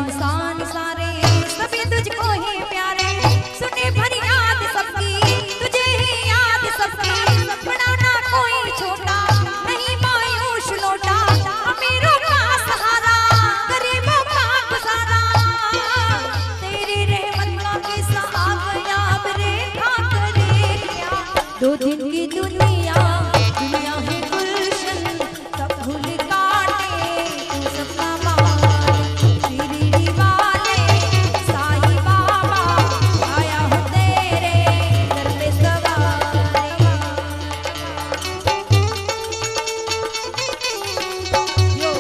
इंसान सारे सभी तुझको ही प्यारे, सुने फरियाद सबकी तुझे ही याद सबकी, बड़ा ना कोई छोटा नहीं मायूस लौटा, अमीरों का सहारा गरीबों का गुजारा, तेरी रहमत का किस्सा कामयाब रेखा करे क्या, दो दिन की दुनिया दुनिया है गुलशन, सब फूल काटे तू सबका मालिक, शिरडी वाले साईं बाबा आया हूँ तेरे दर पे सवारी। यो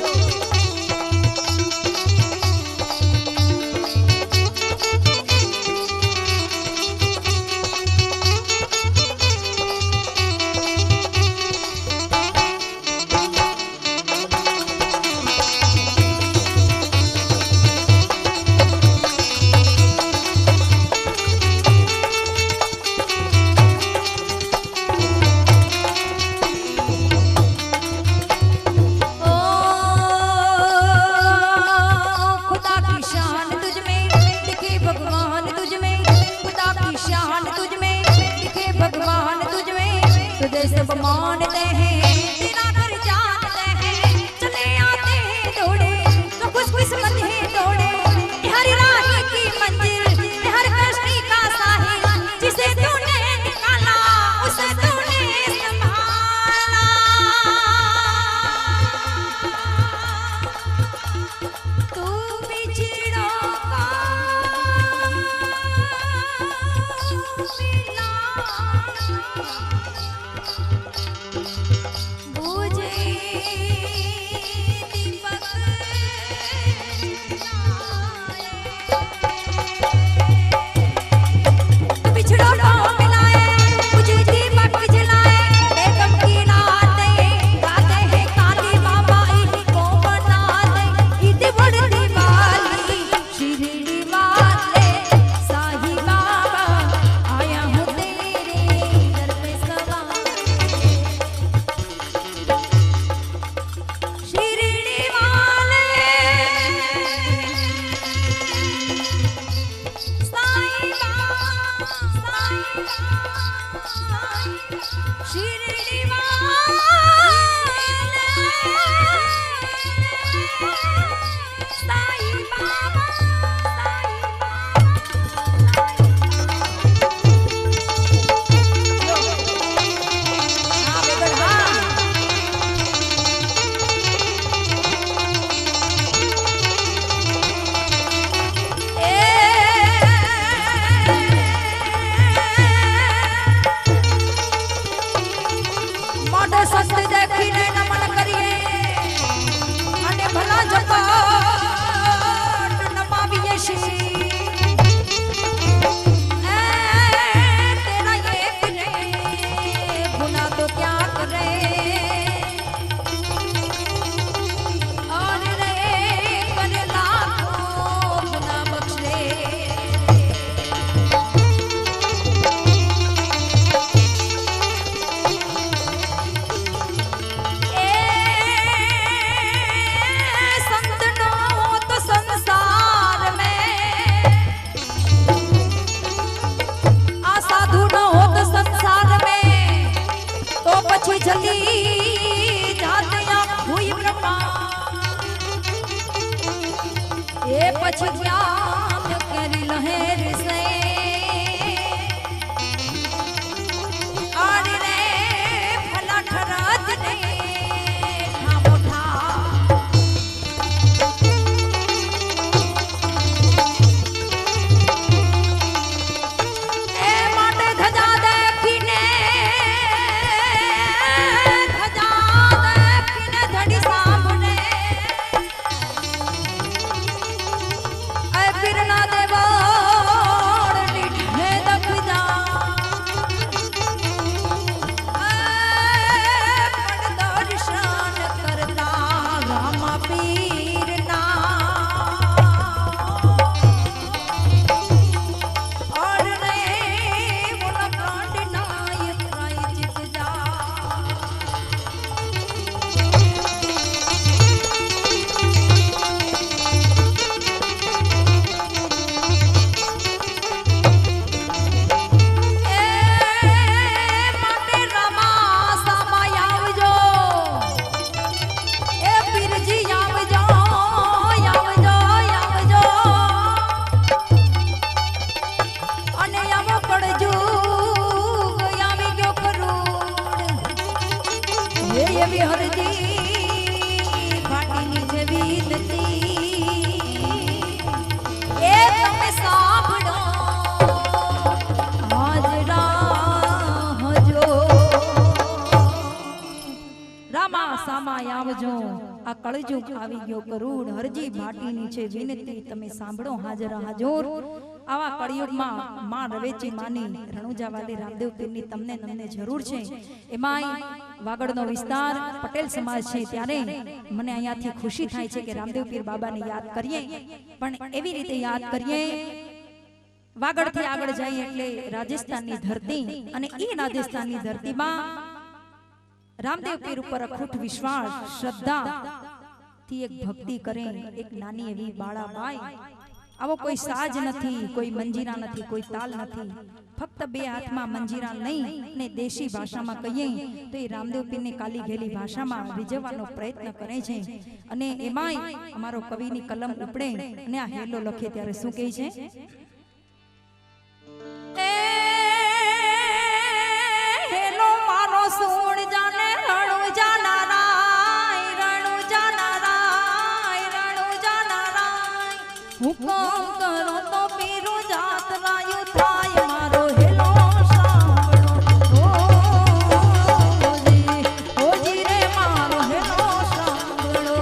खुदा की शान तुझ में दिखे भगवान तुझ में, खुदा की शान तुझ में दिखे भगवान तुझ में, तुझे सब मानते हैं तेरा घर जानते हैं, चले आते हैं दौड़े तो खुशकिस्मत है दौड़े, हर राह की मंजिल हर कश्ती का साहिल, जिसे तूने निकाला उसे तूने संभाला, तू बिछड़ों का मिला, बुझे दीपक तू बिछड़ों को मिलाए, बुझे दीपक जलाए, बेगम की रातें गाते हैं काली बाबा इनको मना दे, ईद बड़ दिवाली शिरडी वाले साईं बाबा आया हूँ तेरे दर पे सवारी, शिरडी वाले साईं बाबा, शिरडी वाले साईं बाबा, हाँ बेगड़ हाँ मोटे सस्त देखीने नमन करिए, अने भला जपाट नमाविए श्री, तेरा ये करे गुनाह तो क्या करे, और रे करे लाखों गुनाह बख्शे, संत न हो तो संसार में, साधु न हो तो संसार में, तो पछी जली जाते हुई ब्रह्मा, ये पछी ज्ञान करी लहर से, और रे भला ठरत ने खामोठा, ए माटे धजा देखीने धड़ी सामने, ए વિનતી એ તમે સાંભળો હાજરા હજો રામા સામા આવજો આ કળજુગ આવી ગયો કરુણ હરજી ભાટીની છે વિનતી તમે સાંભળો હાજરા હાજર આવા કળિયુગમાં માં રવેચી માની રણુજા વાલી રામદેવ પીરની તમને જરૂર છે એમાંય વાગડનો વિસ્તાર પટેલ સમાજ છે ત્યારે મને અહીંયાથી ખુશી થાય છે કે રામદેવ પીર બાબાને યાદ કરીએ પણ એવી રીતે યાદ કરીએ વાગડથી આગળ જઈએ એટલે રાજસ્થાનની ધરતી અને એ રાજસ્થાનની ધરતીમાં રામદેવ પીર ઉપર અખૂટ વિશ્વાસ શ્રદ્ધા થી એક ભક્તિ કરે એક નાની એવી બાળાબાઈ આવો કોઈ સાજ નથી કોઈ મંજીરા નથી કોઈ તાલ નથી ફક્ત બે હાથમાં મંજીરા નહીં ને દેશી ભાષામાં કહીએ તો એ રામદેવ પીરની કાલી ઘેલી ભાષામાં રીઝવવાનો પ્રયત્ન કરે છે અને એમાંય અમારો કવિની કલમ ઉપડે અને આ હેલો લખે ત્યારે શું કહે છે હેલો મારો સોણ જાને રણુ જાનારાય હુકમ કરો તો પીરું જાત રાયું થાય મારો હેલો સાંભળો ઓજી રે મારો હેલો સાંભળો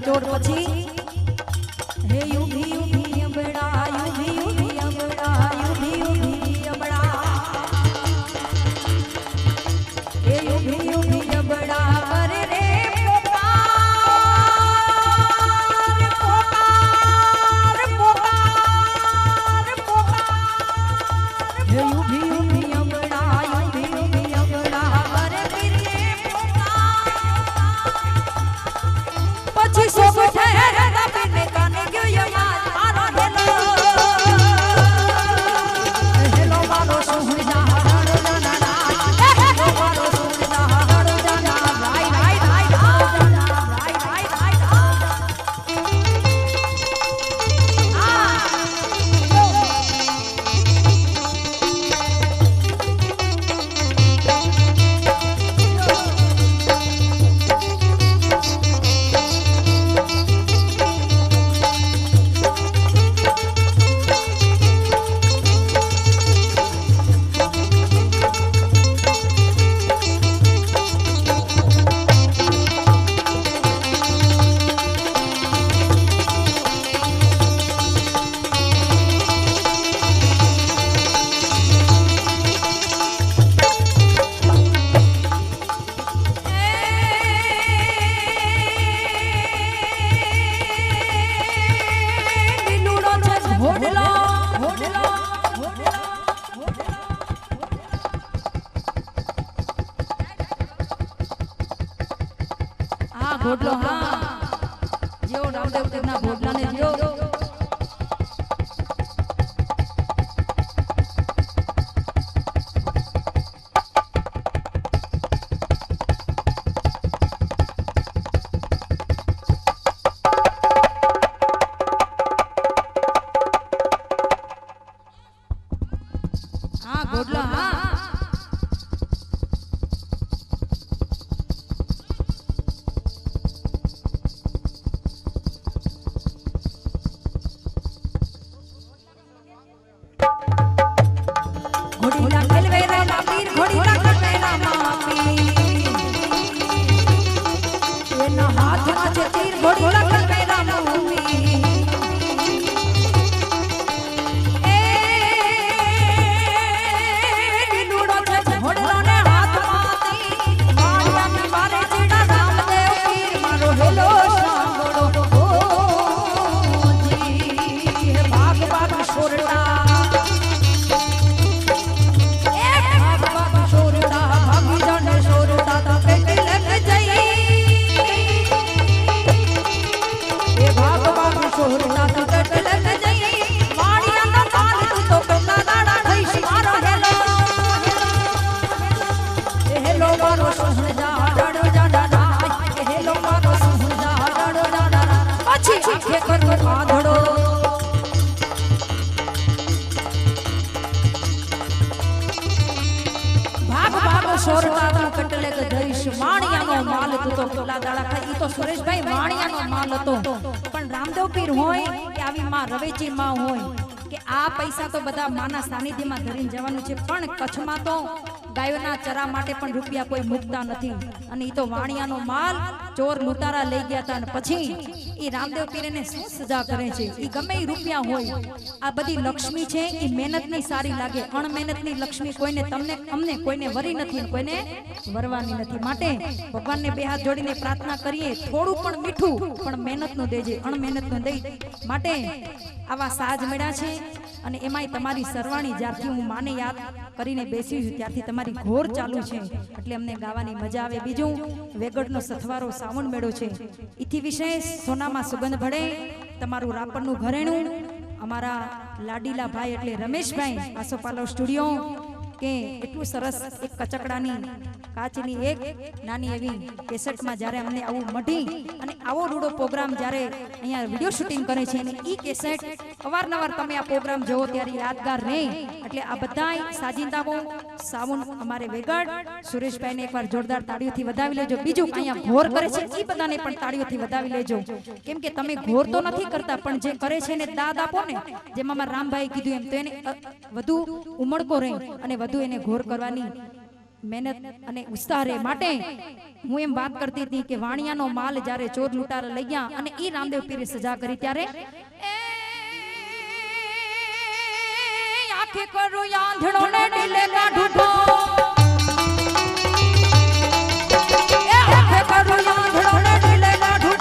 ચોર પછી હે યુભી યુભી અબડા યુભી યુભી અબડા યુભી યુભી અબડા હે યુભી યુભી અબડા કરે રે પોકાર પોકાર પોકાર પોકાર હે યુભી યુભી અબડા યુભી યુભી અબડા કરે રે પોકાર પછી સોબ ઠેર ઘોડલો હા જેવો રામદેવ પીરના ઘોડલાને જેવો હા ઘોડલો હા ઘોડીલા ખેલવેરા માપીર ઘોડીલા ખેલવેરા માપીર એના હાથમાં છે તીર ઘોડીલા ખેલવેરા માપીર એ લીલુડો છે ઘોડલાને હાથમાંથી માળિયાની બારે ચીડા રામદેવ પીર મારો હેલો સાંભળો ઓ જી ભાગ ભાગ છોરડા સુરેશભાઈ વાણિયાનો માલ હતો પણ રામદેવ પીર હોય કે આવી માં રવેચી માં હોય કે આ પૈસા તો બધા માના સાનિધ્યમાં ધરીને જવાનું છે પણ કચ્છમાં તો ગાયોના ચરા માટે પણ રૂપિયા કોઈ મૂકતા નથી અને ઈ તો વાણિયાનો માલ ચોર લૂંટારા લઈ ગયા હતા અને પછી ઈ રામદેવ પીરને શું સજા કરે છે ઈ ગમે ઈ રૂપિયા હોય આ બધી લક્ષ્મી છે ઈ મહેનતની સારી લાગે અણમહેનતની લક્ષ્મી કોઈને તમને અમને કોઈને વરી નથી કોઈને વરવાની નથી માટે ભગવાનને બે હાથ જોડીને પ્રાર્થના કરીએ થોડું પણ મીઠું પણ મહેનતનું દેજે અણમહેનતનું દઈ માટે આવા સાજ મેળા છે અને એમાંય તમારી સરવાણી જ્યારથી હું માને યાદ કરીને બેસી છું ત્યારથી તમારી ઘોર ચાલુ છે એટલે અમને ગાવાની મજા આવે બીજું વેગડનો સથવારો સાવણ મેળો છે ઈથી વિશેષ સોનામાં સુગંધ ભળે તમારું રાપરનું ઘરેણું અમારા લાડીલા ભાઈ એટલે રમેશભાઈ આસોપાલવ સ્ટુડિયો કે એટલું સરસ એક કચકડાની કાચની એક નાની એવી કેસેટમાં જ્યારે અમને આવું મઢી અને આવો રૂડો પ્રોગ્રામ જ્યારે અહીંયા વિડીયો શૂટિંગ કરે છે અને ઈ કેસેટ અવારનવાર તમે આ પ્રોગ્રામ જોવો ત્યારે યાદગાર રહે એટલે આ બધાય સાજિંદાઓ સાવન અમારે વેગડ સુરેશભાઈને એકવાર જોરદાર તાળીઓથી વધાવી લેજો બીજું અહીંયા ઘોર કરે છે ઈ બધાને પણ તાળીઓથી વધાવી લેજો કેમ કે તમે ઘોર તો નથી કરતા પણ જે કરે છે એને દાદ આપો ને જેમ અમારા રામભાઈ કીધું એમ તો એને વધુ ઉમળકો રહે અને વધુ એને ઘોર કરવાની મહેનત અને ઉત્સાહ રહે માટે હું એમ વાત કરતી હતી કે વાણિયાનો માલ જ્યારે ચોર લૂંટારા લઈ ગયા અને ઈ રામદેવ પીરે સજા કરી ત્યારે આંખે કરો આંધળો ને ડીલે કાઢું આંખે કરો આંધળો ને ડીલે કાઢું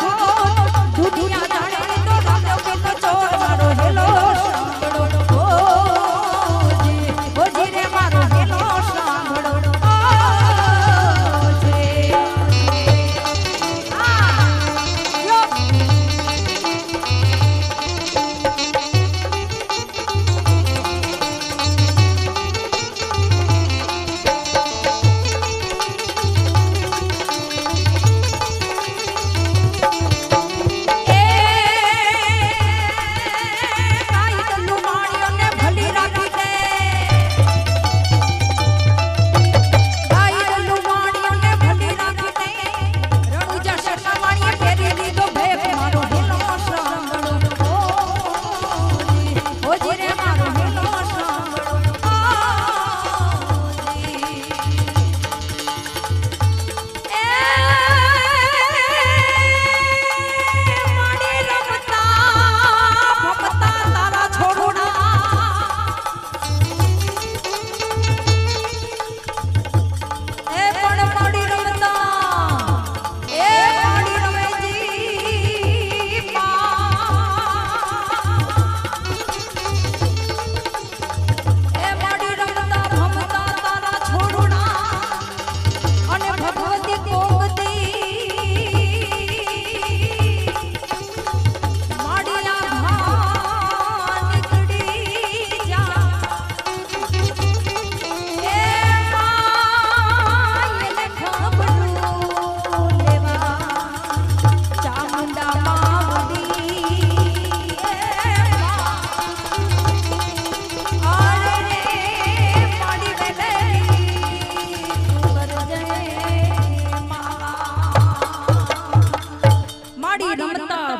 દુનિયા જાણે તો રામદેવ પીરનો ચોર મારો હેલો સાંભળો ઓ જી રે મારો હેલો સાંભળો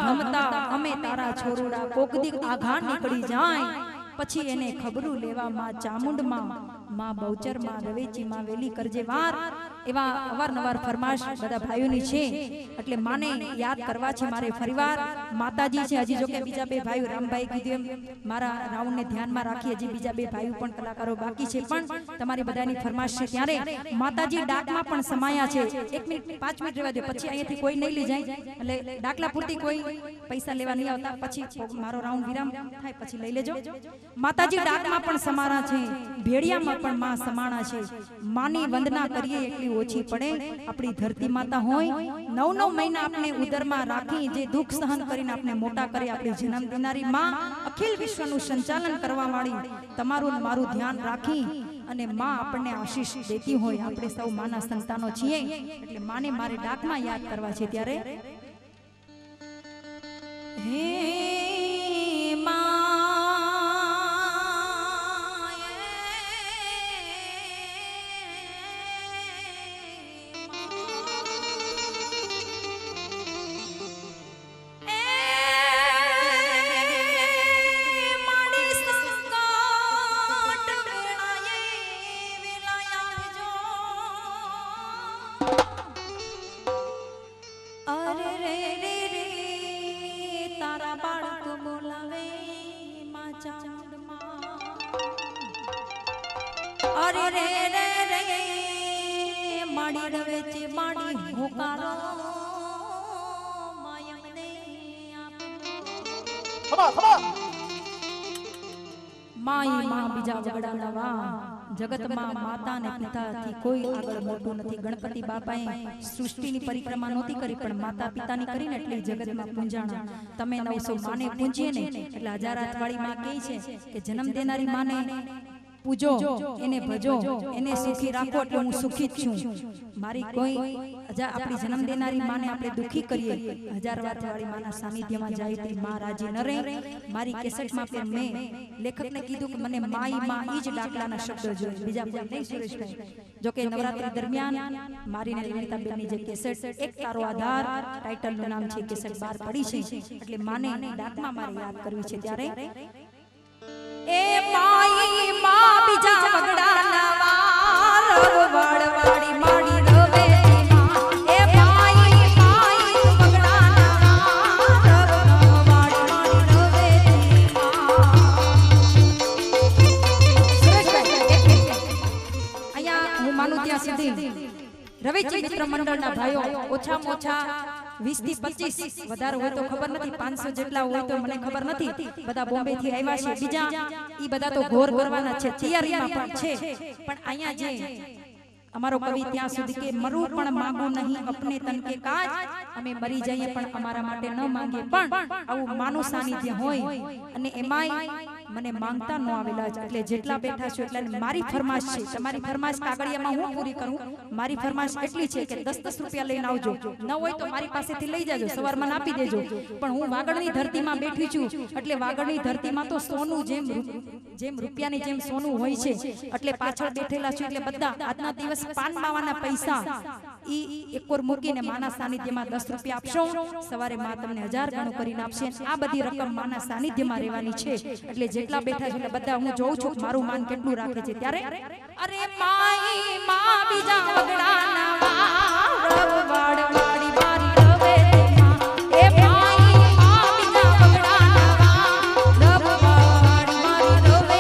હમતા અમે તારા છોરુડા કોક દીક આઘા નીકળી જાય પછી એને ખબરું લેવા માં ચામુંડમાં માં બહુચરમાં રવેચીમાં વેલી કરજે વાર એવા અવારનવાર ફરમાશ બધા ભાઈઓની છે એટલે માને યાદ કરવા છે મારે ફરીવાર માતાજી છે હજી જો કે બીજા બે ભાઈઓ રામભાઈ કીધું એમ મારા રાઉન્ડને ધ્યાનમાં રાખી હજી બીજા બે ભાઈઓ પણ કલાકારો બાકી છે પણ તમારી બધાની ફરમાશ છે ત્યારે માતાજી ડાકમાં પણ સમાયા છે 1 મિનિટ 5 મિનિટ રહેવા દે પછી અહીંયાથી કોઈ નહીં લઈ જાય એટલે ડાકલા પૂરતી કોઈ પૈસા લેવા નહીં આવતા પછી મારો રાઉન્ડ વિરામ થાય પછી લઈ લેજો માતાજી ડાકમાં પણ સમારા છે ભેડિયામાં પણ માં સમાણા છે માની વંદના કરીએ એટલી ઓછી પડે આપણી ધરતી માતા હોય 9 મહિના આપણે ઉદરમાં રાખી જે દુઃખ સહન કરીને આપણે મોટા કરી આપણી જન્મ દેનારી માં અખિલ વિશ્વનું સંચાલન કરવા વાળી તમારું ને મારું ધ્યાન રાખી અને માં આપણને આશીષ દેતી હોય આપણે સૌ માના સંતાનો છીએ એટલે માને મારે ડાકમાં યાદ કરવા છે ત્યારે હે અરે રે રે રે માડી રવે છે માડી હોકારો માયમને માઈ માં બીજા વગડા નવા જગતમાં માતા ને પિતાથી કોઈ આગળ મોટું નથી ગણપતિ બાપાએ સૃષ્ટિની પરિક્રમા નહોતી કરી પણ માતા પિતાની કરીને એટલે જગતમાં પૂંજાણા તમે 900 માને પૂંજીએ ને એટલે 1000 હાથવાળી માં કહે છે કે જન્મ દેનારી માને પૂજો એને ભજો એને સુખી રાખો એટલે હું સુખી જ છું મારી કોઈ આપણી જન્મ દેનારી માને આપણે દુખી કરીએ 1000 વાળી માના સાનિધ્યમાં જાય તે માં રાજી ન રહે મારી કેસેટમાં પણ મેં લેખકને કીધું કે મને માઈ માં ઈ જ ડાકલાના શબ્દો જોઈએ બીજા કોઈ નહીં સુરેશભાઈ જો કે નવરાત્રી દરમિયાન મારી ને લીલિતાબેનની જે કેસેટ એક તારો આધાર ટાઇટલનું નામ છે કેસેટ બહાર પડી છે એટલે માને ડાકમાં મારે યાદ કરવી છે ત્યારે એ માઈ માં બીજા વગડા નવા રવવાડવાડી માડી રવે એ માઈ માઈ વગડા નવા રવવાડી માડી રવે અહીંયા હું માનું ત્યાં સુધી રવેચી મિત્ર મંડળના ભાઈઓ ઓછામાં ઓછા 20 થી 25 વધારે હોય તો ખબર નથી 500 જેટલા હોય તો મને ખબર નથી બધા બોમ્બે થી આવ્યા છે બીજા ઈ બધા તો ઘોર કરવાના છે તૈયારીમાં પણ છે પણ અહીંયા જે અમારો કવિ ત્યાં સુધી કે મરું પણ માંગુ નહીં અપને તન કે કાજ અમે મરી જઈએ પણ અમારા માટે ન માંગીએ પણ આવું માનું સાનિધ્ય હોય અને એમાંય મને માંગતા ન આવેલા એટલે જેટલા બેઠા છો એટલે મારી ફરમાશ છે તમારી ફરમાશ કાગળિયામાં હું પૂરી કરું મારી ફરમાશ એટલી છે કે 10-10 રૂપિયા લઈને આવજો ન હોય તો મારી પાસેથી લઈ જાજો સવારમાં આપી દેજો પણ હું વાગડની ધરતીમાં બેઠી છું એટલે વાગડની ધરતીમાં તો સોનું જેમ રૂપિયાની જેમ સોનું હોય છે એટલે પાછળ બેઠેલા છું એટલે બધા આજના દિવસ પાન માવાના પૈસા ઈ એકોર મૂકીને માના સાનિધ્યમાં 10 રૂપિયા આપશો સવારે માં તમને 1000 ગણું કરીને આપશે આ બધી રકમ માના સાનિધ્યમાં રહેવાની છે એટલે જેટલા બેઠા છે એટલે બધા હું જોઉં છું મારું માન કેટલું રાખે છે ત્યારે અરે માઈ માં બીજા વગડા નવા રવવાડવાડી મારી રવે એ માઈ માં બીજા વગડા નવા રવવાડી મારી રવે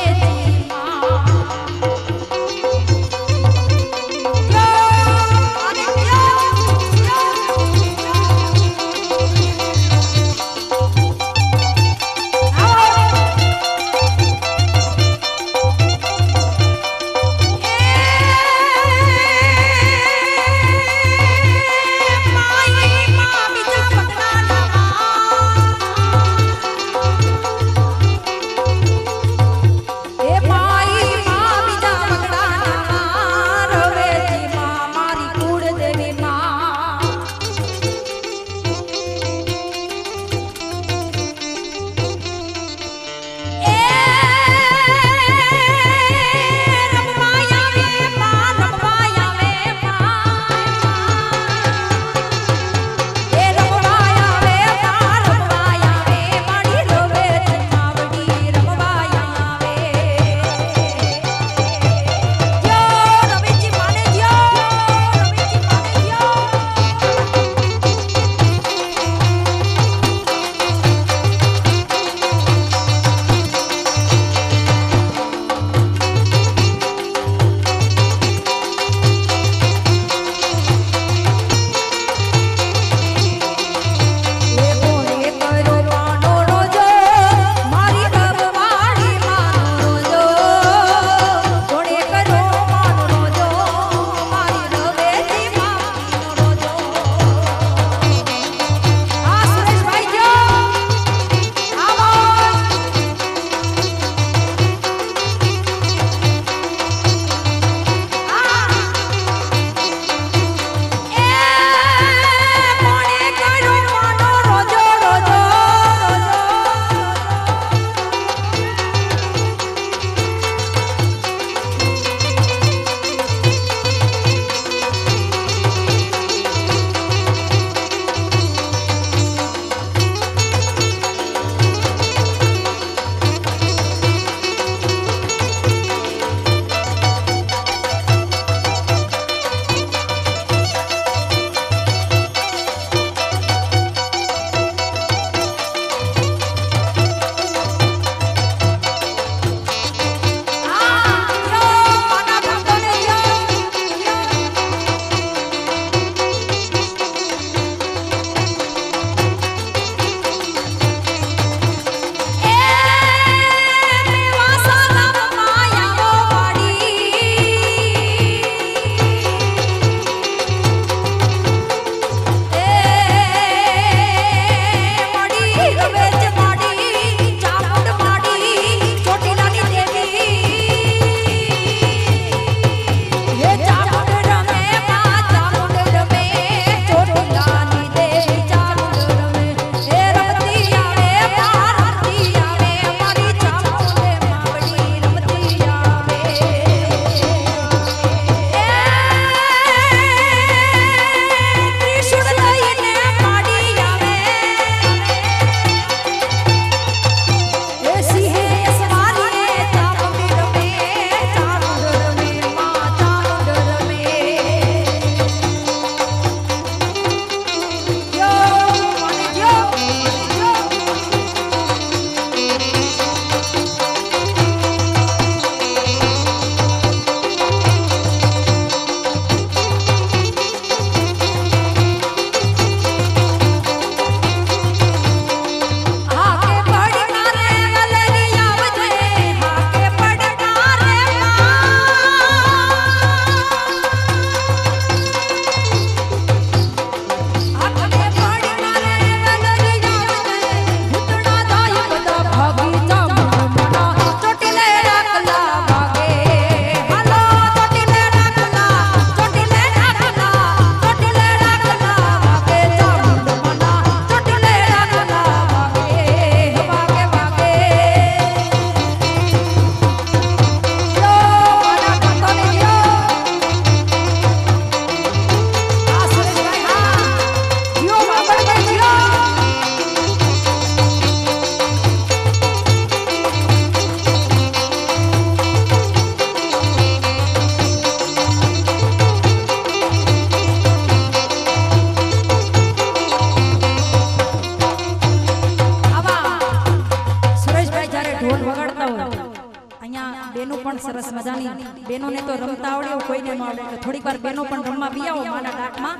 સરસ મજાની બેનોને તો રમતા આવડે એવું કોઈને ન આવડે એટલે થોડીક વાર બેનો પણ રમવા બી આવો મારા ડાકમાં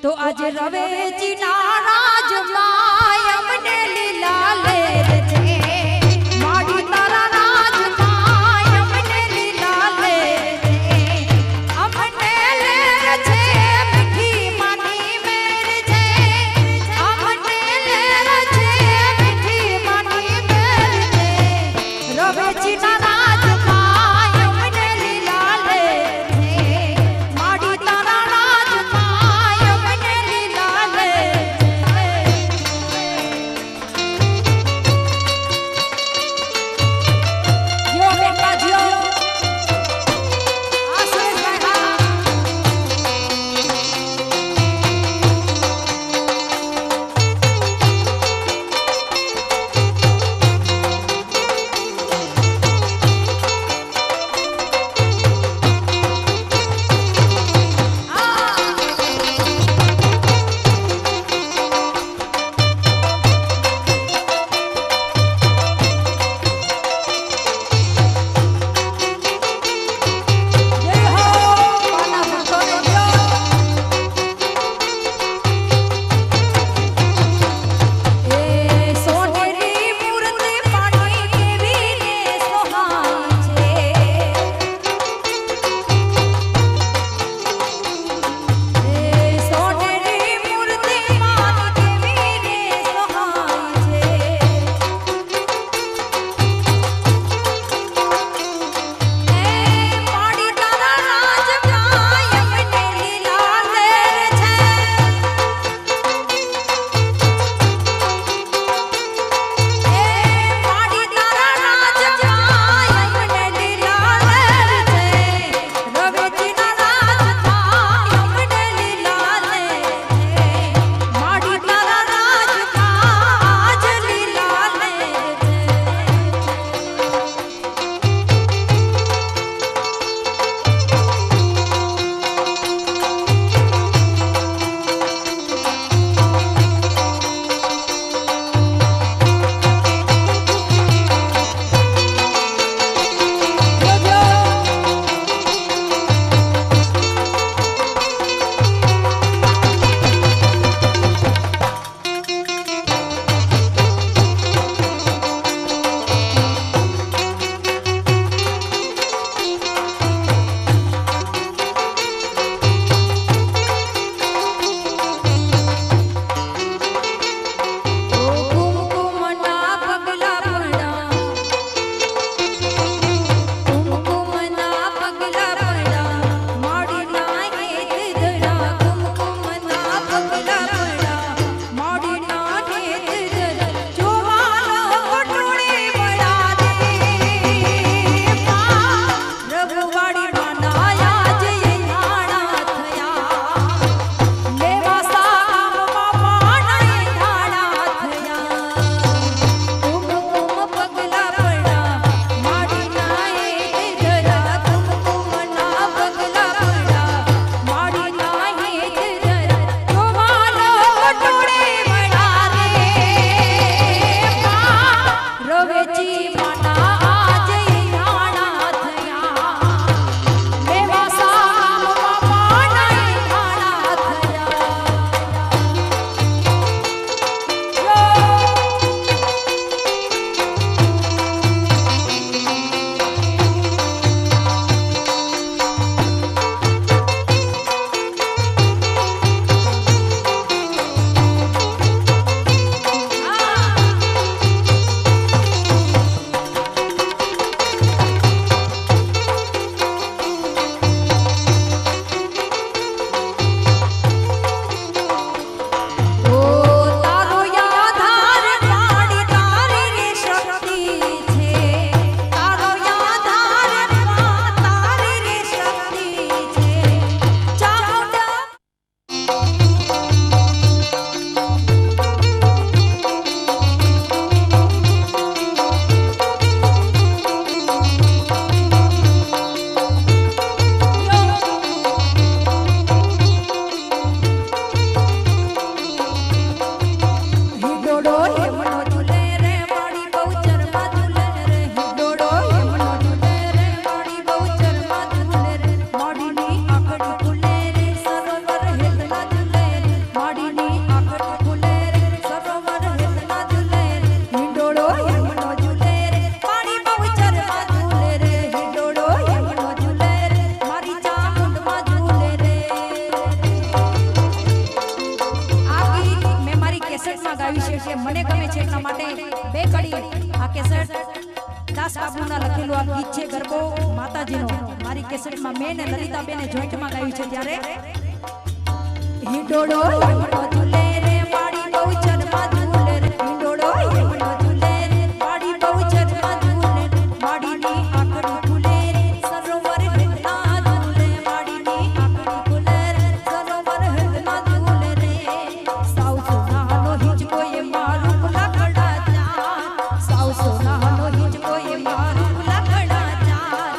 તો આજે રવેચી ના રાજમાં અમને લીલા લેર છે માડી તારા રાજમાં અમને લીલા લેર છે અમને લેર છે મીઠી માની મેર છે અમને લેર છે મીઠી માની મેર છે રવેચી ના રાજમાં અમને લીલા લેર છે માડી તારા રાજમાં અમને લીલા લેર છે કેસેટમાં ગાવી છે કે મને ગમે છે એટલા માટે બે કડી આ કેસેટ દાસ બાબુના લખેલું આ ગીત છે ગરબો માતાજીનો મારી કેસેટમાં મેં ને લલિતાબેને જોઈન્ટમાં ગાયું છે ત્યારે હિંડોળો હિંડોળો ઝૂલે રે માડી બહુચરમાં ઝૂલે રે હિંડોળો હિંડોળો ઝૂલે રે માડી બહુચરમાં ઝૂલે માડીની આંખડી ખુલે રે સરોવર હિંડના ઝૂલે માડીની આંખડી ખુલે રે સરોવર હિંડના ઝૂલે રે સાઉ સોનાનો હિંચકો એ મારું લાકડા ચાર સાઉ સોનાનો હિંચકો એ મારું લાકડા ચાર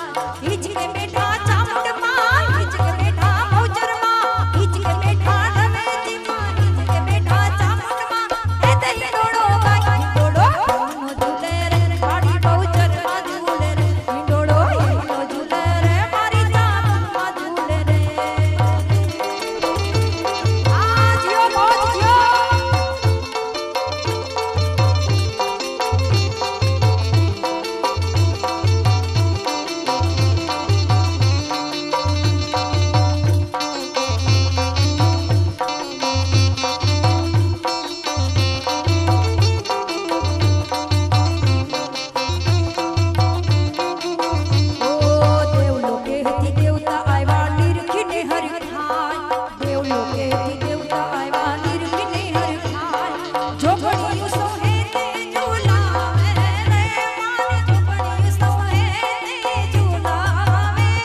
હિંચકે બેઠા ચામુંડમાં હિંચકે બેઠા બહુચરમાં હિંચકે બેઠા રવેજીમાં હિંચકે બેઠા ચામુંડમાં એ તે હિંડોળો ગાય હિંડોળો હિંડોળો ઝૂલે રે મારી બહુચરમાં ઝૂલે રે હિંડોળો હિંડોળો ઝૂલે રે મારી ચામુંડમાં ઝૂલે રે આ જીઓ મોજ જીઓ ઓ દેવલોકેથી દેવતા આવ્યા નિરખીને હરખાય દેવલોકેથી દેવતા આવ્યા નિરખીને હરખાય જોગણીયું સોહે તે ઝૂલાવે રે મારી જોગણીયું સોહે તે ઝૂલાવે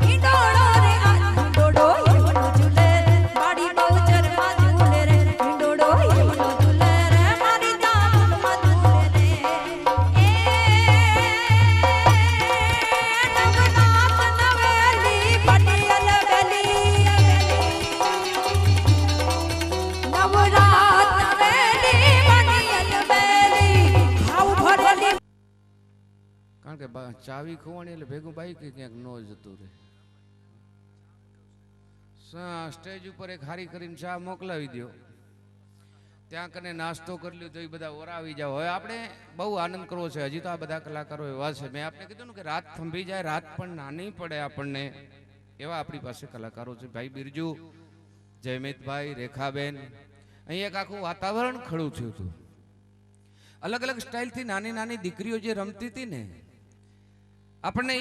હિંડોળો રે આ હિંડોળો હિંડોળો ઝૂલે રે મારી બહુચરમાં ઝૂલે રે હિંડોળો હિંડોળો ઝૂલે રે મારી ચામુંડમાં ઝૂલે રે કારણ કે ચાવી ખોવાણી એટલે ભેગું બાઈક ક્યાંક ન જતું રહે. સ્ટેજ ઉપર એક હારી કરીને ચા મોકલાવી દો, ત્યાં કને નાસ્તો કરી લ્યો તો એ બધા ઓરાવી જાવ. હવે આપણે બહુ આનંદ કરવો છે. હજી તો આ બધા કલાકારો એવા છે, મેં આપને કીધું ને કે રાત થંભી જાય, રાત પણ નાની પડે આપણને, એવા આપણી પાસે કલાકારો છે. ભાઈ બિરજુ, જયમિતભાઈ, રેખાબેન, અહીં એક આખું વાતાવરણ ખડું થયું હતું. અલગ અલગ સ્ટાઇલથી નાની નાની દીકરીઓ જે રમતી હતી ને, આપણને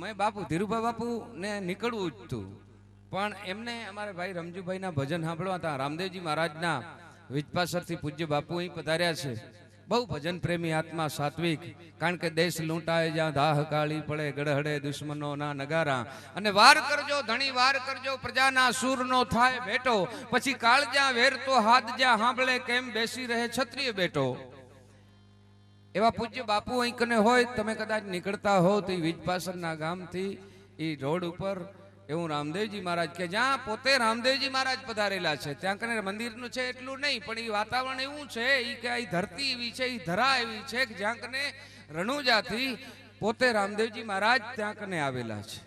મેં બાપુ ધીરુભાઈ બાપુ ને નીકળવું જ હતું, પણ એમને અમારે ભાઈ રમજુભાઈના ભજન સાંભળવા હતા. રામદેવજી મહારાજના વિજપાસરથી પૂજ્ય બાપુ અહીં પધાર્યા છે. બહુ ભજન પ્રેમી આત્મા, સાત્વિક. કારણ કે દેશ લૂંટાય જ્યાં દાહ કાળી પડે, ગડહડે દુશ્મનોના નગારા, અને વાર કરજો ધણી વાર કરજો, પ્રજાના સૂર નો થાય ભેટો, પછી કાળ જ્યાં વેરતો હાથ જ્યાં સાંભળે, કેમ બેસી રહે ક્ષત્રિય બેટો. એવા પૂજ્ય બાપુ અહીં કને હોય, તમે કદાચ નીકળતા હો તો વિજપાસરના ગામથી એ રોડ ઉપર એવું રામદેવજી મહારાજ કે જ્યાં પોતે રામદેવજી મહારાજ પધારેલા છે, ત્યાં કને મંદિરનું છે એટલું નહીં, પણ એ વાતાવરણ એવું છે, એ કે આ ધરતી એવી છે, એ ધરા એવી છે કે જ્યાં કને રણુજાથી પોતે રામદેવજી મહારાજ ત્યાં કને આવેલા છે.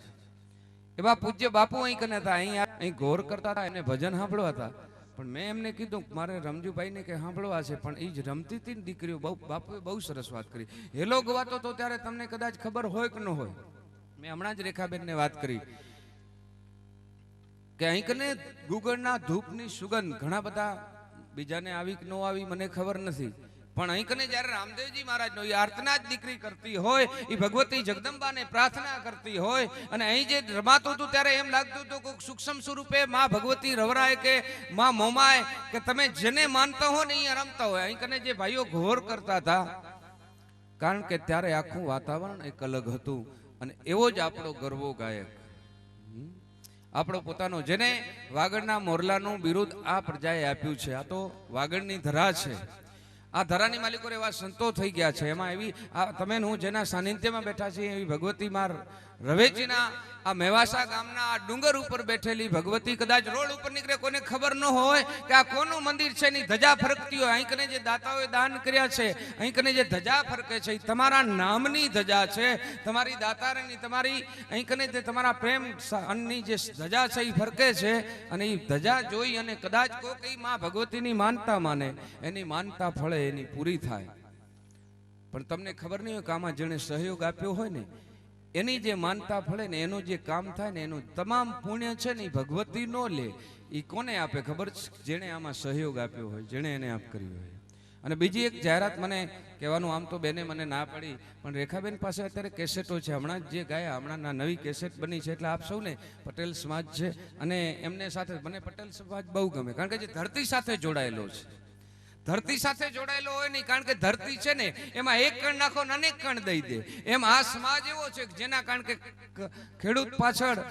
એવા પૂજ્ય બાપુ અહીં કને હતા, અહીં ઘોર કરતા હતા, એને ભજન સાંભળવા હતા. પણ મેં એમને કીધું મારે રમજુભાઈને કે સાંભળવા છે, પણ એ જ રમતી હતી ને દીકરીઓ. બાપુએ બહુ સરસ વાત કરી. હેલો ગવાતો તો ત્યારે તમને કદાચ ખબર હોય કે ન હોય. મેં હમણાં જ રેખાબેનને વાત કરી કે અહીં કને ગુગળના ધૂપની સુગંધ ઘણા બધા બીજાને આવી કે ન આવી મને ખબર નથી, પણ અહીં કને જ્યારે રામદેવજી મહારાજનો એ આર્તના જ દીકરી કરતી હોય, એ ભગવતી જગદંબાને પ્રાર્થના કરતી હોય, અને અહીં જે રમાતું હતું ત્યારે એમ લાગતું હતું કે સૂક્ષ્મ સ્વરૂપે માં ભગવતી રવરાય કે માં મોમાય કે તમે જેને માનતા હો ને અહીંયા રમતા હોય. અહીં કને જે ભાઈઓ ઘોર કરતા હતા, કારણ કે ત્યારે આખું વાતાવરણ એક અલગ હતું. અને એવો જ આપણો ગરવો ગાયક, આપણો પોતાનો, જેને વાગડના મોરલાનું બિરુદ આ પ્રજાએ આપ્યું છે. આ તો વાગડની ધરા છે. આ ધરાની માલિકો એવા સંતો થઈ ગયા છે. એમાં એવી તમે હું જેના સાનિધ્યમાં બેઠા છીએ એવી ભગવતી માર રવેચીના આ મેવાસા ગામના આ ડુંગર ઉપર બેઠેલી ભગવતી, કદાચ રોડ ઉપર નીકળે કોઈને ખબર ન હોય કે આ કોનું મંદિર છે, ની ધજા ફરકતી હોય. અહીં કને જે દાતાઓએ દાન કર્યા છે, અહીં કને જે ધજા ફરકે છે, એ તમારા નામની ધજા છે, તમારી દાતારની, તમારી અહીં કને જે તમારા પ્રેમ અન્નની જે ધજા છે એ ફરકે છે. અને એ ધજા જોઈ અને કદાચ કોઈ માં ભગવતીની માનતા માને, એની માનતા ફળે, એની પૂરી થાય. પણ તમને ખબર નહીં હોય કે આમાં જેણે સહયોગ આપ્યો હોય ને, એની જે માનતા ફળે ને, એનું જે કામ થાય ને, એનું તમામ પુણ્ય છે ને એ ભગવતી નો લે, એ કોને આપે ખબર છે? જેણે આમાં સહયોગ આપ્યો હોય, જેણે એને આપ કર્યું હોય. અને બીજી એક જાહેરાત મને કહેવાનું, આમ તો બેને મને ના પાડી, પણ રેખાબેન પાસે અત્યારે કેસેટો છે, હમણાં જે ગાયા હમણાં નવી કેસેટ બની છે, એટલે આપ સૌને પટેલ સમાજ છે અને એમને સાથે મને પટેલ સમાજ બહુ ગમે, કારણ કે જે ધરતી સાથે જોડાયેલો છે, ધરતી સાથે જોડાયેલો હોય નહીં, કારણ કે ધરતી છે ને એમાં એક કણ નાખો ને અનેક કણ દઈ દે, એમ આ સમાજ એવો છે કે જેના, કારણ કે ખેડૂત પાછળ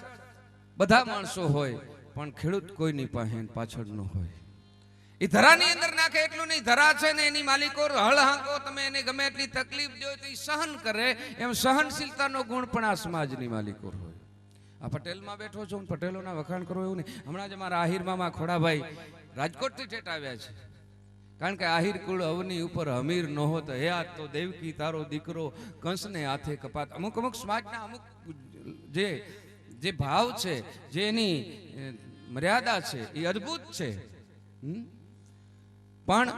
બધા માણસો હોય પણ ખેડૂત કોઈની પાસે પાછળ ન હોય. એ ધરાની અંદર નાખે એટલું નહીં, ધરા છે ને એની માલિકો હળ હાંકો તમે એને ગમે એટલી તકલીફ દો તો એ સહન કરે, એમ સહનશીલતાનો ગુણ પણ આ સમાજની માલિકો હોય. આ પટેલમાં બેઠો છું, પટેલોના વખાણ કરો એવું નહીં. હમણાં જ અમારા આહિર મામા ખોડાભાઈ રાજકોટથી ઠેઠ આવ્યા છે, કારણ કે આહિર કુળ અવની ઉપર હમીર ન હોત, હે આ તો દેવકી તારો દીકરો કંસને હાથે કપાત. અમુક અમુક સમાજના અમુક જે ભાવ છે, જે એની મર્યાદા છે, એ અદ્ભુત છે. પણ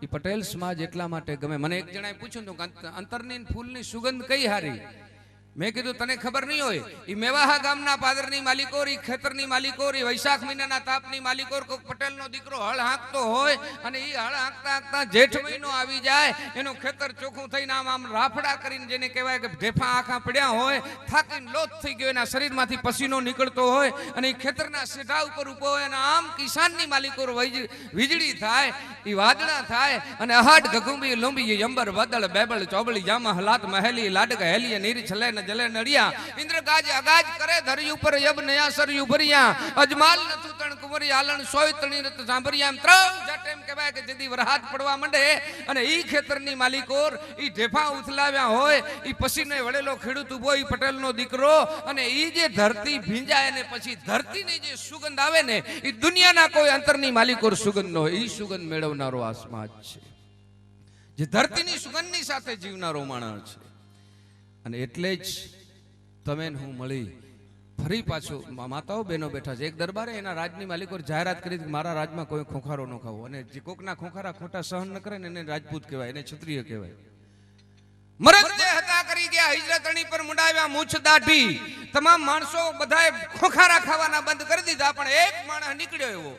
એ પટેલ સમાજ એટલા માટે ગમે. મને એક જણાએ પૂછ્યું હતું અંતરની ફૂલની સુગંધ કઈ હારી? મેં કીધું તને ખબર નહીં હોય, એ મેવાહા ગામના પાદરની માલિકો, એ ખેતરની માલિકો, એ વૈશાખ મહિનાના તાપની માલિકો, કોઈ પટેલનો દીકરો હળ હાંકતો હોય અને એ હળ હાંકતા હાંકતા જેઠ મહિનો આવી જાય, એનું ખેતર ચોખ્ખું થઈને આમ રાફડા કરીને, જેને કહેવાય કે ઢેફા આખા પડ્યા હોય, થાકીને લોથ થઈ ગયો, એના શરીરમાંથી પસીનો નીકળતો હોય અને એ ખેતરના સેઢા ઉપર ઉભો હોય અને આમ કિસાનની માલિકો વીજળી થાય, એ વાદળા થાય અને અહાડ ગગુંબી લુંબી અંબર વાદળ બેબળ ચોબળી જામા હલાત મહેલી લાડક હેલી નીર છલે જલે નડિયા ઇન્દ્ર ગાજ અગાજ કરે ધરી ઉપર યબ નયા સર ઉભરિયા અજમાલ નથુ તણ કુંવરી આલણ સોય તણી રત સાંભરિયા. એમ ત્રણ જાટ એમ કહેવાય કે જેદી વરહાદ પડવા માંડે અને ઈ ખેતરની માલિકોર ઈ ઢેફા ઉથલાવ્યા હોય, ઈ પસીને વળેલો ખેડૂત ઉભો, ઈ પટેલનો દીકરો, અને ઈ જે ધરતી ભીંજાય ને પછી ધરતીની જે સુગંધ આવે ને, ઈ દુનિયાના કોઈ અંતરની માલિકોર સુગંધ ન હોય. ઈ સુગંધ મેળવનારો આ સમાજ છે, જે ધરતીની સુગંધની સાથે જીવનારો માણસ છે. અને એટલે જ તમે હું મળી ફરી પાછું માતાઓ બહેનો બેઠા છે. એક દરબારે એના રાજની માલિકો જાહેરાત કરી કે મારા રાજમાં કોઈ ખોખારો ન ખાવો, અને જે કોકના ખોખારા ખોટા સહન ન કરે ને એને રાજપૂત કહેવાય, એને ક્ષત્રિય કહેવાય. મરદ જે હતા કરી ગયા, હિજરતણી પર મુંડાવ્યા મૂછ દાઢી, તમામ માણસો બધાએ ખોખારા ખાવાના બંધ કરી દીધા, પણ એક માણસ નીકળ્યો એવો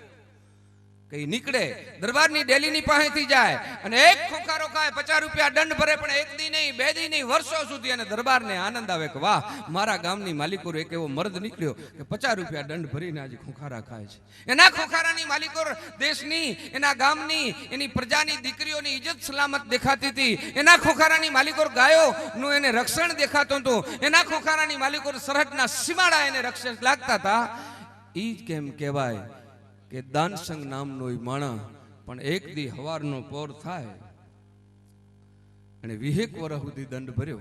કઈ નીકળે, દરબારની ડેલીની પાસેથી જાય અને એક ખોખારો ખાય, 50 રૂપિયા દંડ ભરે, પણ એક દી નહીં, બે દી નહીં, વર્ષો સુધી. અને દરબારને આનંદ આવે કે વાહ, મારા ગામની માલિકો એક એવો મર્દ નીકળ્યો કે 50 રૂપિયા દંડ ભરીને આજે ખોખારા ખાય છે. એના ખોખારાની માલિકો દેશની, એના ગામની, એની પ્રજાની દીકરીઓની ઇજ્જત સલામત દેખાતી હતી. એના ખોખારાની માલિકો ગાયોનું એને રક્ષણ દેખાતું હતું. એના ખોખારાની માલિકો સરહદના સીમાડા એને રક્ષણ લાગતા હતા. ઈ જ કેમ કહેવાય કે દાનસંગ નામનો એ માણસ પણ એક દી હવારનો પોર થાય અને 20 વર્ષ સુધી દંડ ભર્યો,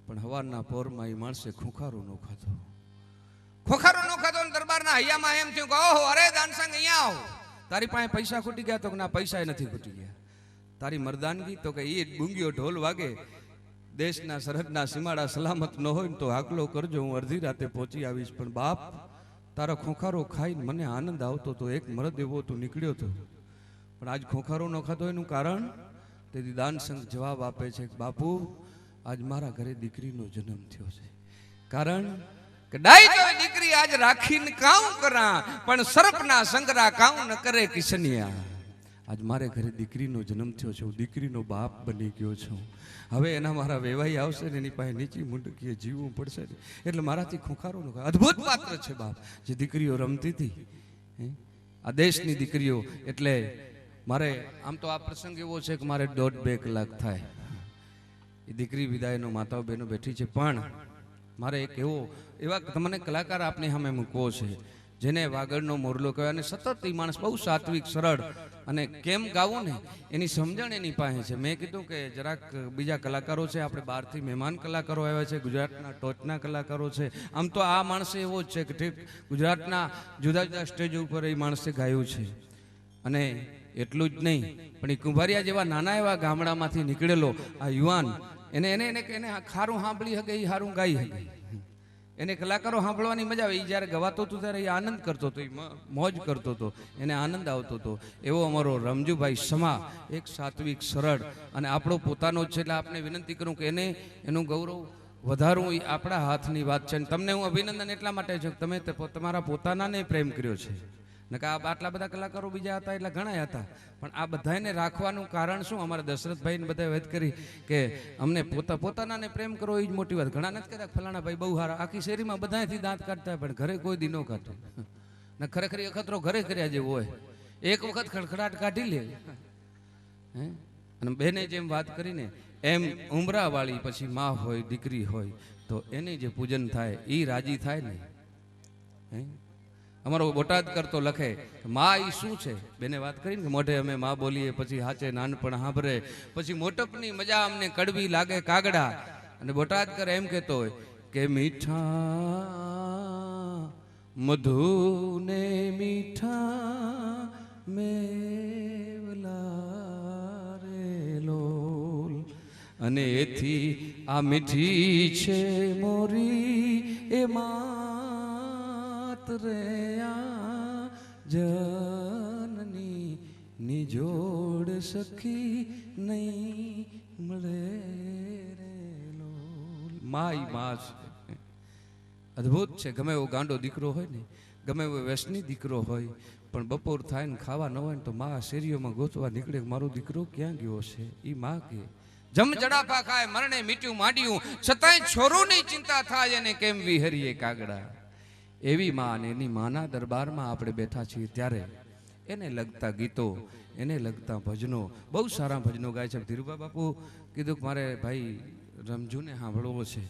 પણ હવારના પોરમાં એ માણસે ખોખારો નો ખાધો. ખોખારો નો ખાધો ને દરબારના હૈયામાં એમ થયું કે ઓહો, અરે દાનસંગ અહીંયા આવો, તારી પાસે પૈસા ખૂટી ગયા? તો કે ના, પૈસા નથી ખૂટી ગયા. તારી મર્દાનગી? તો કે એ બુંગીઓ ઢોલ વાગે, દેશના સરહદના સીમાડા સલામત ન હોય તો હાકલો કરજો, હું અડધી રાતે પહોંચી આવીશ. પણ બાપ, તારો ખોખારો ખાઈને મને આનંદ આવતો તો, એક મરદ એવો તું નીકળ્યો હતો, પણ આજ ખોખારો ન ખાધો. એનું કારણ? તેથી દાનસંગ જવાબ આપે છે કે બાપુ, આજ મારા ઘરે દીકરીનો જન્મ થયો છે. કારણ કે ડાઈ તો દીકરી આજ રાખીને કાઉ કરા, પણ સર્પના સંગરા કાઉ ન કરે કિશનિયા. આજ મારે ઘરે દીકરીનો જન્મ થયો છે, હું દીકરીનો બાપ બની ગયો છું. હવે એના મારા વેવાઈ આવશે ને એની પાસે નીચી મુંડકીએ જીવવું પડશે ને, એટલે મારાથી ખોખારો ન ખાય. અદ્ભુત પાત્ર છે બાપ, જે દીકરીઓ રમતી હતી, આ દેશની દીકરીઓ. એટલે મારે આમ તો આ પ્રસંગ એવો છે કે મારે 1.5-2 કલાક થાય, એ દીકરી વિદાયનો માતાઓ બહેનો બેઠી છે, પણ મારે એક એવા તમને કલાકાર આપને સામે મૂકવો છે જેને વાગડનો મોરલો કહેવાય, અને સતત એ માણસ બહુ સાત્વિક, સરળ, અને કેમ ગાવું ને એની સમજણ એની પાસે છે. મેં કીધું કે જરાક બીજા કલાકારો છે, આપણે બહારથી મહેમાન કલાકારો આવ્યા છે, ગુજરાતના ટોચના કલાકારો છે. આમ તો આ માણસે એવો જ છે કે ઠીક ગુજરાતના જુદા જુદા સ્ટેજ ઉપર એ માણસે ગાયું છે. અને એટલું જ નહીં, પણ એ કુંભારિયા જેવા નાના એવા ગામડામાંથી નીકળેલો આ યુવાન, એને ખારું સાંભળી શકે, એ સારું ગાઈ શકે. એને કલાકારો સાંભળવાની મજા આવે. એ જ્યારે ગવાતો હતો ત્યારે એ આનંદ કરતો હતો, એ મોજ કરતો હતો, એને આનંદ આવતો હતો. એવો અમારો રમજુભાઈ સમા, એક સાત્વિક, સરળ, અને આપણો પોતાનો જ છે. એટલે આપણે વિનંતી કરું કે એનું ગૌરવ વધારવું એ આપણા હાથની વાત છે. તમને હું અભિનંદન એટલા માટે છું કે તમે તમારા પોતાનાને પ્રેમ કર્યો છે, નકા આટલા બધા કલાકારો બીજા હતા એટલે ઘણા હતા, પણ આ બધાને રાખવાનું કારણ શું? અમારા દશરથભાઈને બધા વાત કરી કે અમને પોતાનાને પ્રેમ કરો એ જ મોટી વાત. ઘણા નથી કહેતા ફલાણા ભાઈ બહુ સારા, આખી શેરીમાં બધાથી દાંત કાઢતા, પણ ઘરે કોઈ દી ન કાઢે ને. ખરેખર અખતરો ઘરે કર્યા જેવું હોય, એક વખત ખડખડાટ કાઢી લે. અને બેને જેમ વાત કરીને એમ ઉમરાવાળી પછી માં હોય દીકરી હોય તો એને જે પૂજન થાય એ રાજી થાય ને. અમારો બોટાદ કરતો લખે માં ઈ શું છે? બેને વાત કરીને કે મોઢે અમે માં બોલીએ, પછી હાચે નાનપણ સાંભળે, પછી મોટપની મજા અમને કડવી લાગે કાગડા. અને બોટાદ કરે એમ કહેતો હોય કે મીઠા મધુ ને મીઠા મેવલા રે લોલ, અને એથી આ મીઠી છે મોરી એ માત રે આ જનની નિજોડ સખી નહીં મળે રે લોલ. માય માં છે, અદ્ભુત છે. ગમે એવો ગાંડો દીકરો હોય ને, ગમે એવો વ્યસની દીકરો હોય, પણ બપોર થાય ને ખાવા ન હોય ને તો માં શેરીઓમાં ગોતવા નીકળે, મારો દીકરો ક્યાં ગયો છે? એ માં કે જમ જડાપા ખાય મરણે મીઠું માંડ્યું, છતાંય છોરોની ચિંતા થાય અને કેમ વિહરીએ કાગડા. એવી માં અને એની માના દરબારમાં આપણે બેઠા છીએ ત્યારે એને લગતા ગીતો, એને લગતા ભજનો, બહુ સારા ભજનો ગાય છે. ધીરુભા બાપુ કીધું કે મારે ભાઈ રમજુને સાંભળવો છે,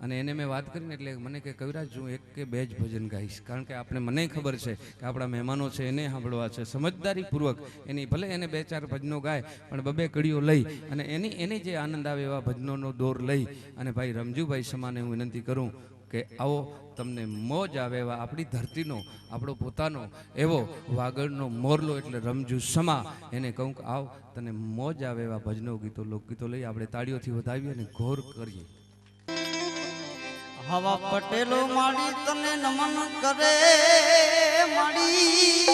અને એને મેં વાત કરીને એટલે મને કે કવિરાજ હું એક કે બે જ ભજન ગાઈશ, કારણ કે આપણે મને ખબર છે કે આપણા મહેમાનો છે એને સાંભળવા છે. સમજદારીપૂર્વક એની ભલે એને 2-4 ભજનો ગાય, પણ 2 કડીઓ લઈ અને એની જે આનંદ આવે એવા ભજનોનો દોર લઈ અને ભાઈ રમજુભાઈ સમાને હું વિનંતી કરું કે આવો તમને મોજ આવે એવા આપણી ધરતીનો આપણો પોતાનો એવો વાગડનો મોરલો એટલે રમજુ સમા, એને કહું કે આવ તને મોજ આવે એવા ભજનો ગીતો લોકગીતો લઈ આપણે તાળીઓથી વધાવીએ અને ઘોર કરીએ. હવા પટેલો માડી તને નમન કરે માડી,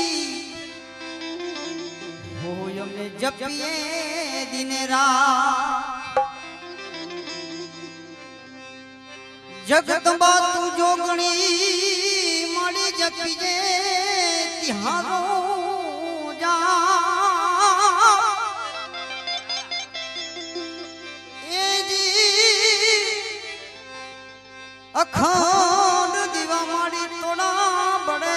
હોય અમે જપીએ દિને રાત, જગદંબા તું જોગણી માડી જપીજે તિહારો જા, અખંડ દીવા માડી તોડા બળે,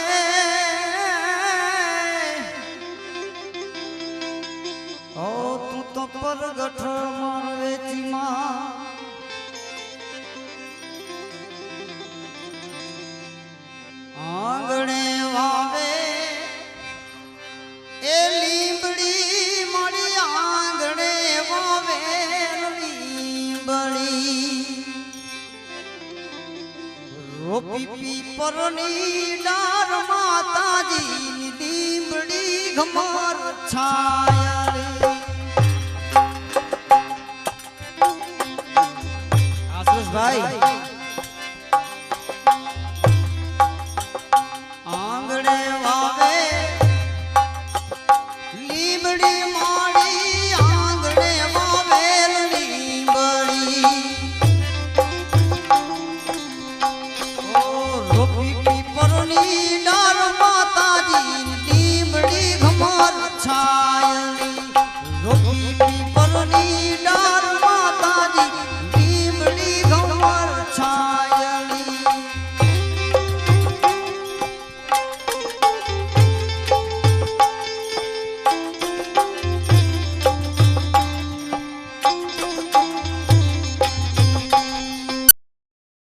ઓ તું તો પરગઠ મારવેચી માં, આંગણે વાવે એ લીંબડી માડી, આંગણે વાવે લીંબડી, રોપી પીપરની ડાર માતાજી લીંબડી ઘમર છાય.